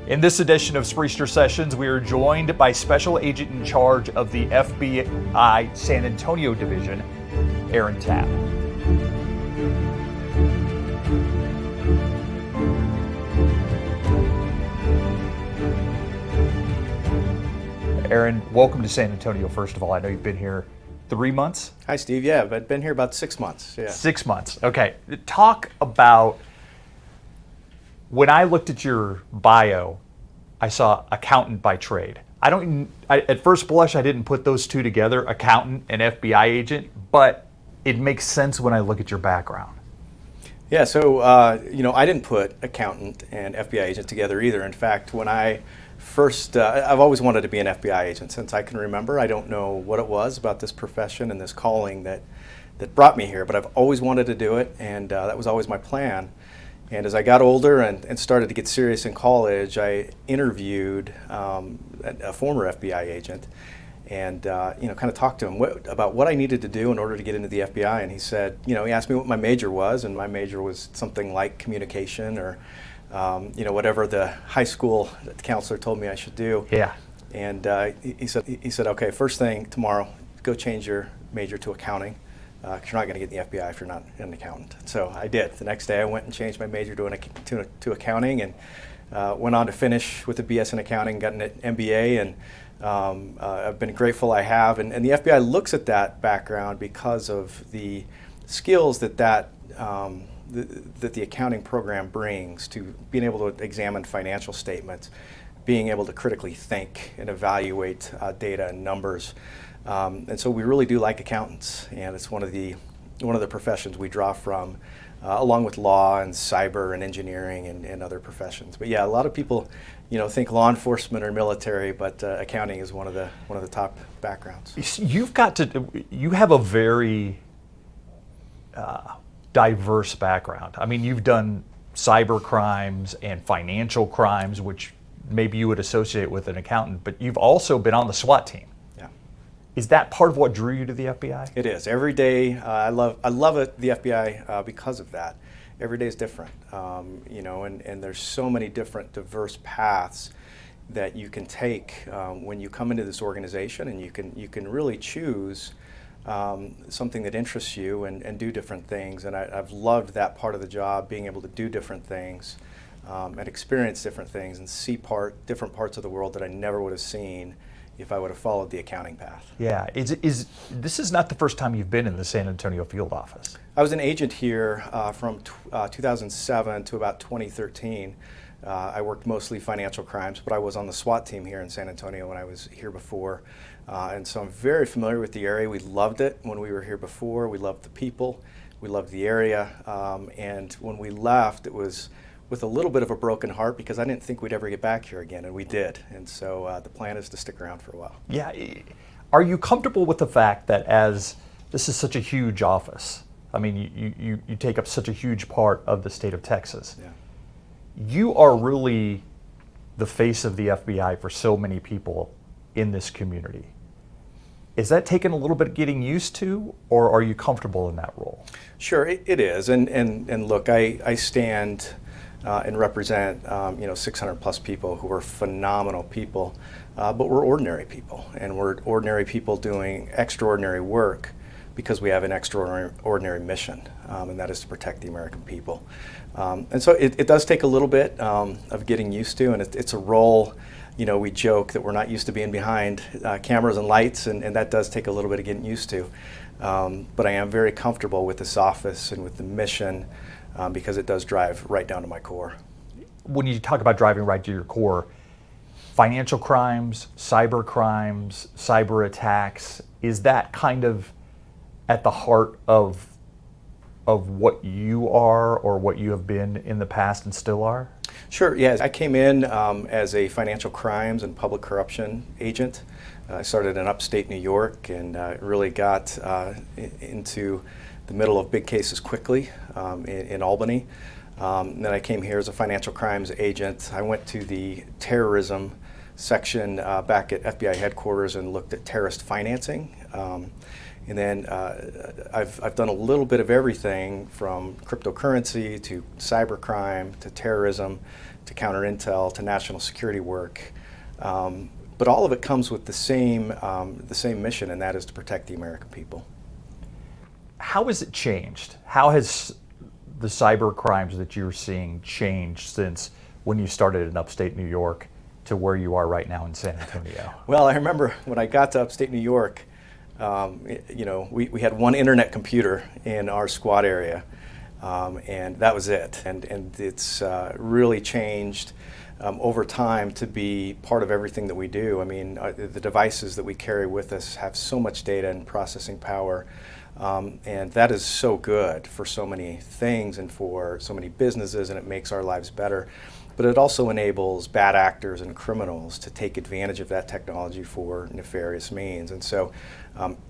In this edition of Spriester Sessions, we are joined by Special Agent in charge of the FBI San Antonio Division, Aaron Tapp. Aaron, welcome to San Antonio, first of all. I know you've been here 3 months? Hi, Steve. Yeah, I've been here about 6 months. Yeah. 6 months. Okay. Talk about, when I looked at your bio, I saw accountant by trade. At first blush, I didn't put those two together, accountant and FBI agent, but it makes sense when I look at your background. Yeah, so, I didn't put accountant and FBI agent together either. In fact, when I first, I've always wanted to be an FBI agent since I can remember. I don't know what it was about this profession and this calling that brought me here, but I've always wanted to do it, and that was always my plan. And as I got older and started to get serious in college, I interviewed a former FBI agent and kind of talked to him about what I needed to do in order to get into the FBI. And he said, he asked me what my major was, and my major was something like communication or whatever the high school counselor told me I should do. Yeah. And he said, okay, first thing tomorrow, go change your major to accounting. Because you're not going to get in the FBI if you're not an accountant. So I did. The next day I went and changed my major to accounting and went on to finish with a BS in accounting, got an MBA, and I've been grateful I have. And the FBI looks at that background because of the skills that the accounting program brings to being able to examine financial statements, being able to critically think and evaluate data and numbers. And so we really do like accountants, and it's one of the professions we draw from, along with law and cyber and engineering and other professions. But yeah, a lot of people, think law enforcement or military, but accounting is one of the top backgrounds. You have a very diverse background. I mean, you've done cyber crimes and financial crimes, which maybe you would associate with an accountant, but you've also been on the SWAT team. Is that part of what drew you to the FBI? It is. Every day, I love it, the FBI because of that. Every day is different, and there's so many different diverse paths that you can take when you come into this organization, and you can really choose something that interests you and do different things. And I've loved that part of the job, being able to do different things and experience different things and see different parts of the world that I never would have seen if I would have followed the accounting path. Yeah, this is not the first time you've been in the San Antonio field office. I was an agent here from 2007 to about 2013. I worked mostly financial crimes, but I was on the SWAT team here in San Antonio when I was here before. And so I'm very familiar with the area. We loved it when we were here before. We loved the people. We loved the area. And when we left, it was with a little bit of a broken heart because I didn't think we'd ever get back here again, and we did. And so the plan is to stick around for a while. Yeah. Are you comfortable with the fact that as this is such a huge office, I mean, you take up such a huge part of the state of Texas. Yeah. You are really the face of the FBI for so many people in this community. Is that taking a little bit of getting used to, or are you comfortable in that role? Sure, it is. And look, I stand and represent 600 plus people who are phenomenal people, but we're ordinary people, and we're ordinary people doing extraordinary work because we have an extraordinary mission, and that is to protect the American people. And so it does take a little bit of getting used to, and it's a role. We joke that we're not used to being behind cameras and lights, and that does take a little bit of getting used to. But I am very comfortable with this office and with the mission because it does drive right down to my core. When you talk about driving right to your core, financial crimes, cyber attacks, is that kind of at the heart of what you are or what you have been in the past and still are? Sure, yes. I came in as a financial crimes and public corruption agent. I started in upstate New York and really got into the middle of big cases quickly in Albany. Then I came here as a financial crimes agent. I went to the terrorism section back at FBI headquarters and looked at terrorist financing. And then I've done a little bit of everything from cryptocurrency to cybercrime to terrorism to counter intel to national security work. But all of it comes with the same mission, and that is to protect the American people. How has it changed? How has the cyber crimes that you're seeing changed since when you started in upstate New York to where you are right now in San Antonio? Well, I remember when I got to upstate New York, we had one internet computer in our squad area, and that was it. And it's really changed over time to be part of everything that we do. I mean, the devices that we carry with us have so much data and processing power, and that is so good for so many things and for so many businesses, and it makes our lives better. But it also enables bad actors and criminals to take advantage of that technology for nefarious means. And so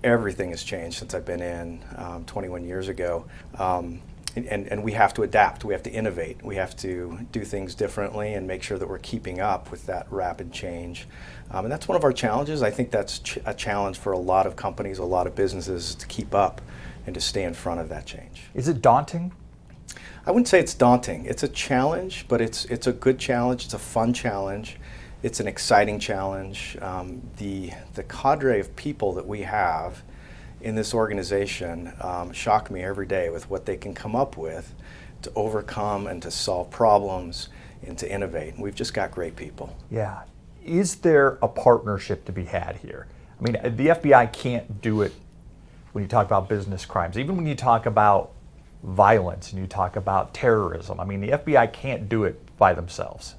everything has changed since I've been in 21 years ago. And we have to adapt, we have to innovate, we have to do things differently and make sure that we're keeping up with that rapid change. And that's one of our challenges. I think that's a challenge for a lot of companies, a lot of businesses, to keep up and to stay in front of that change. Is it daunting? I wouldn't say it's daunting. It's a challenge, but it's a good challenge. It's a fun challenge. It's an exciting challenge. The cadre of people that we have in this organization shock me every day with what they can come up with to overcome and to solve problems and to innovate. We've just got great people. Yeah. Is there a partnership to be had here? I mean, the FBI can't do it when you talk about business crimes. Even when you talk about violence and you talk about terrorism, I mean, the FBI can't do it by themselves.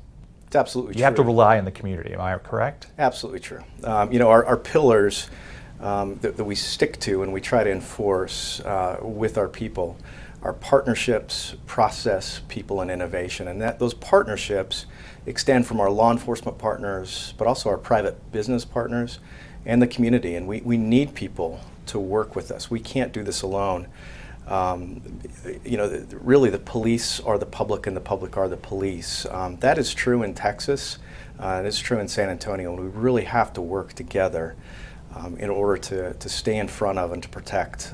It's absolutely true. You have to rely on the community. Am I correct? Absolutely true. Our pillars that we stick to and we try to enforce with our people are partnerships, process, people, and innovation. And those partnerships extend from our law enforcement partners, but also our private business partners and the community. And we need people to work with us. We can't do this alone. Really the police are the public and the public are the police. That is true in Texas, and it's true in San Antonio, and we really have to work together in order to stay in front of and to protect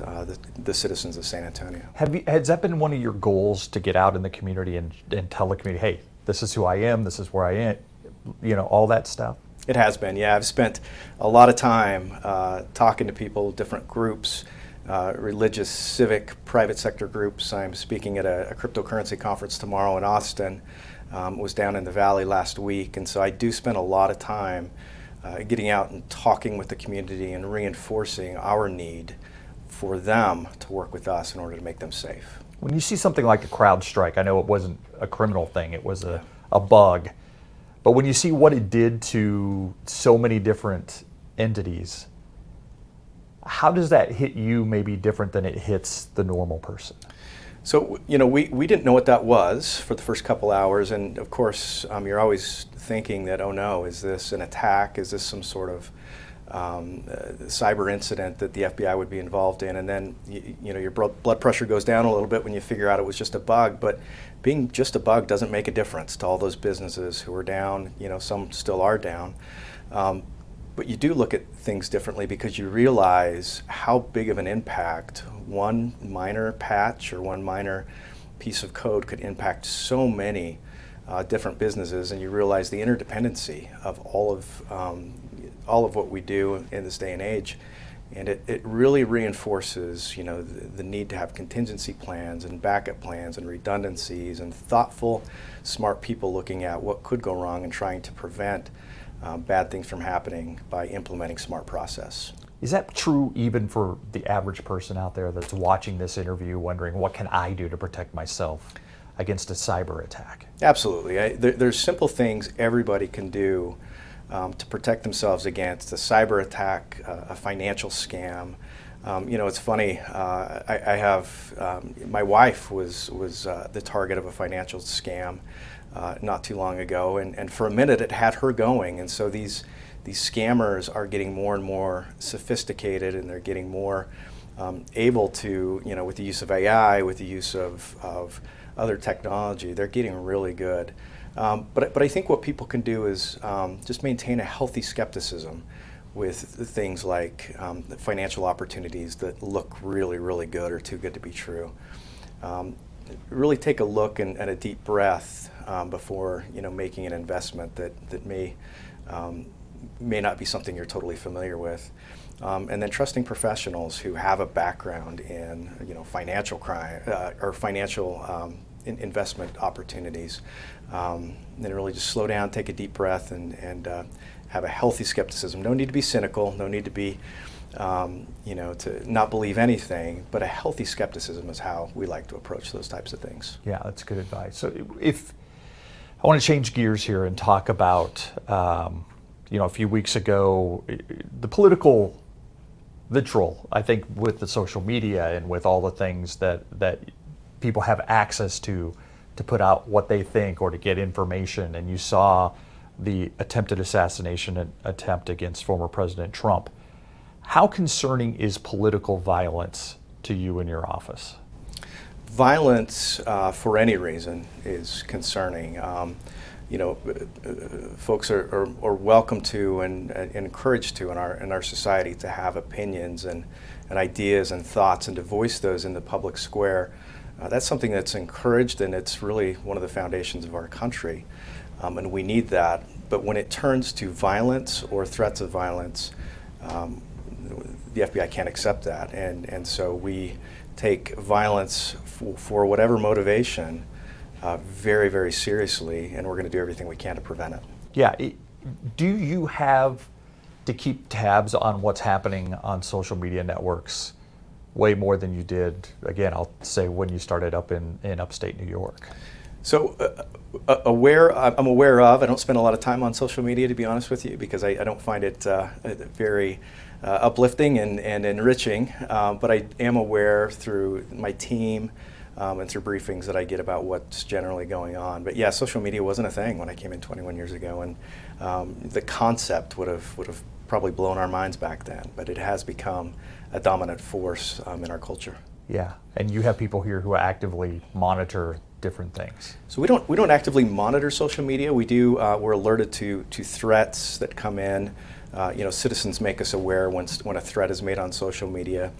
the citizens of San Antonio. Has that been one of your goals, to get out in the community and tell the community, hey, this is who I am, this is where I am, all that stuff? It has been, yeah. I've spent a lot of time talking to people, different groups, religious, civic, private sector groups. I'm speaking at a cryptocurrency conference tomorrow in Austin. Was down in the Valley last week, and so I do spend a lot of time getting out and talking with the community and reinforcing our need for them to work with us in order to make them safe. When you see something like a Crowdstrike, I know it wasn't a criminal thing, it was a bug, but when you see what it did to so many different entities, how does that hit you maybe different than it hits the normal person? So, we didn't know what that was for the first couple hours, and of course, you're always thinking that, oh no, is this an attack? Is this some sort of cyber incident that the FBI would be involved in? And then, your blood pressure goes down a little bit when you figure out it was just a bug, but being just a bug doesn't make a difference to all those businesses who are down. Some still are down. But you do look at things differently because you realize how big of an impact one minor patch or one minor piece of code could impact so many different businesses, and you realize the interdependency of all of what we do in this day and age. And it really reinforces, the need to have contingency plans and backup plans and redundancies and thoughtful, smart people looking at what could go wrong and trying to prevent bad things from happening by implementing smart process. Is that true even for the average person out there that's watching this interview wondering, what can I do to protect myself against a cyber attack? Absolutely. There's simple things everybody can do to protect themselves against a cyber attack, a financial scam. It's funny, I have, my wife was the target of a financial scam not too long ago, and for a minute it had her going, and so these scammers are getting more and more sophisticated, and they're getting more able to, with the use of AI, with the use of other technology, they're getting really good. But I think what people can do is just maintain a healthy skepticism with things like financial opportunities that look really, really good or too good to be true. Really take a look and a deep breath before making an investment that may not be something you're totally familiar with. And then trusting professionals who have a background in financial crime or financial investment opportunities. Then really just slow down, take a deep breath, and have a healthy skepticism. No need to be cynical. No need to be to not believe anything. But a healthy skepticism is how we like to approach those types of things. Yeah, that's good advice. So if I want to change gears here and talk about a few weeks ago, the political vitriol, I think, with the social media and with all the things that people have access to put out what they think or to get information, and you saw the attempted assassination attempt against former President Trump. How concerning is political violence to you in your office? Violence for any reason is concerning. Folks are welcome to and encouraged to in our society to have opinions and ideas and thoughts and to voice those in the public square. That's something that's encouraged, and it's really one of the foundations of our country, and we need that. But when it turns to violence or threats of violence, the FBI can't accept that, and so we take violence for whatever motivation very, very seriously, and we're going to do everything we can to prevent it. Yeah. Do you have to keep tabs on what's happening on social media networks way more than you did, again, I'll say, when you started up in upstate New York? So I'm aware of. I don't spend a lot of time on social media, to be honest with you, because I don't find it very uplifting and enriching. But I am aware through my team and through briefings that I get about what's generally going on. But yeah, social media wasn't a thing when I came in 21 years ago, and the concept would have probably blown our minds back then. But it has become a dominant force in our culture. Yeah, and you have people here who actively monitor different things. So we don't actively monitor social media. We do. We're alerted to threats that come in. Citizens make us aware when a threat is made on social media,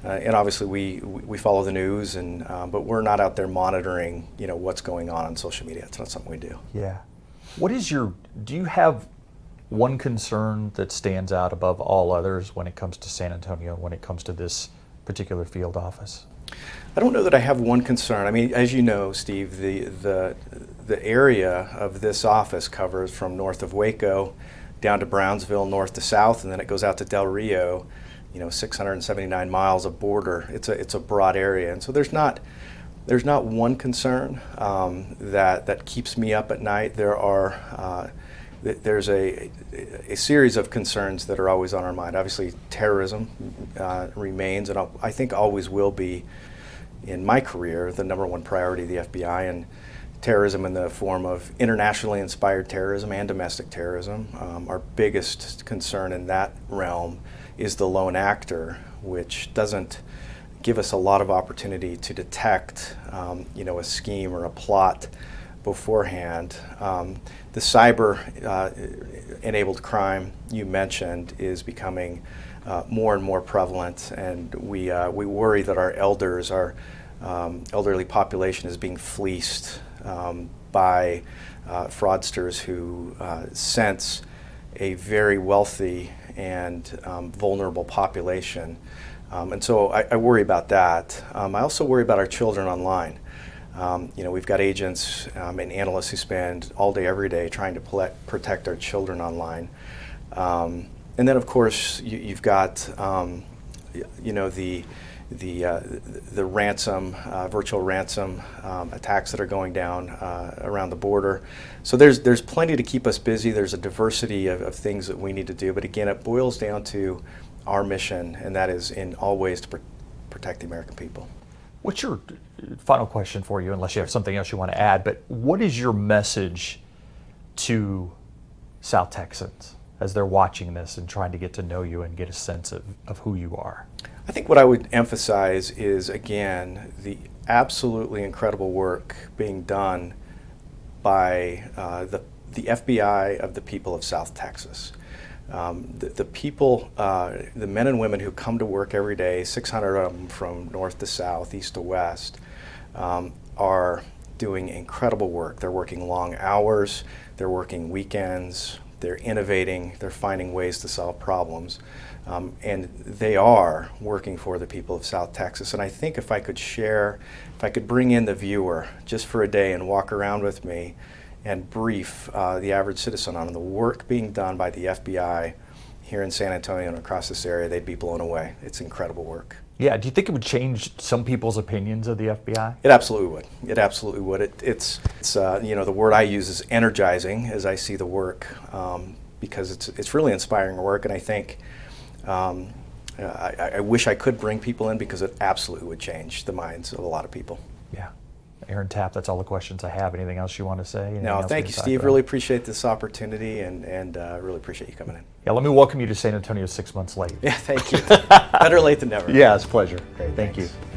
and obviously we follow the news, but we're not out there monitoring what's going on social media. It's not something we do. Yeah. Do you have one concern that stands out above all others when it comes to San Antonio, when it comes to this particular field office? I don't know that I have one concern. I mean, as you know, Steve, the area of this office covers from north of Waco down to Brownsville, north to south, and then it goes out to Del Rio, 679 miles of border. It's a broad area, and so there's not one concern that keeps me up at night. There's a series of concerns that are always on our mind. Obviously, terrorism remains, and I think always will be, in my career, the number one priority of the FBI, and terrorism in the form of internationally inspired terrorism and domestic terrorism. Our biggest concern in that realm is the lone actor, which doesn't give us a lot of opportunity to detect a scheme or a plot beforehand. The cyber-enabled crime you mentioned is becoming more and more prevalent, and we worry that our elderly population is being fleeced by fraudsters who sense a very wealthy and vulnerable population. And so I worry about that. I also worry about our children online. We've got agents and analysts who spend all day, every day trying to protect our children online. And then, of course, you've got the ransom, virtual ransom attacks that are going down around the border. So there's plenty to keep us busy. There's a diversity of things that we need to do. But again, it boils down to our mission, and that is in all ways to protect the American people. What's your final question for you, unless you have something else you want to add, but what is your message to South Texans as they're watching this and trying to get to know you and get a sense of who you are? I think what I would emphasize is, again, the absolutely incredible work being done by the FBI of the people of South Texas. The people, the men and women who come to work every day, 600 of them from north to south, east to west, are doing incredible work. They're working long hours, they're working weekends, they're innovating, they're finding ways to solve problems, and they are working for the people of South Texas. And I think if I could bring in the viewer just for a day and walk around with me and brief the average citizen on the work being done by the FBI here in San Antonio and across this area, they'd be blown away. It's incredible work. Yeah, do you think it would change some people's opinions of the FBI? It absolutely would. It absolutely would. It's the word I use is energizing as I see the work, because it's really inspiring work, and I think I wish I could bring people in, because it absolutely would change the minds of a lot of people. Yeah. Aaron Tapp, that's all the questions I have. Anything else you want to say? No, thank you, Steve. Really appreciate this opportunity, and really appreciate you coming in. Yeah, let me welcome you to San Antonio 6 months late. Yeah, thank you. Better late than never. Yeah, it's a pleasure. Great, thank thanks. you.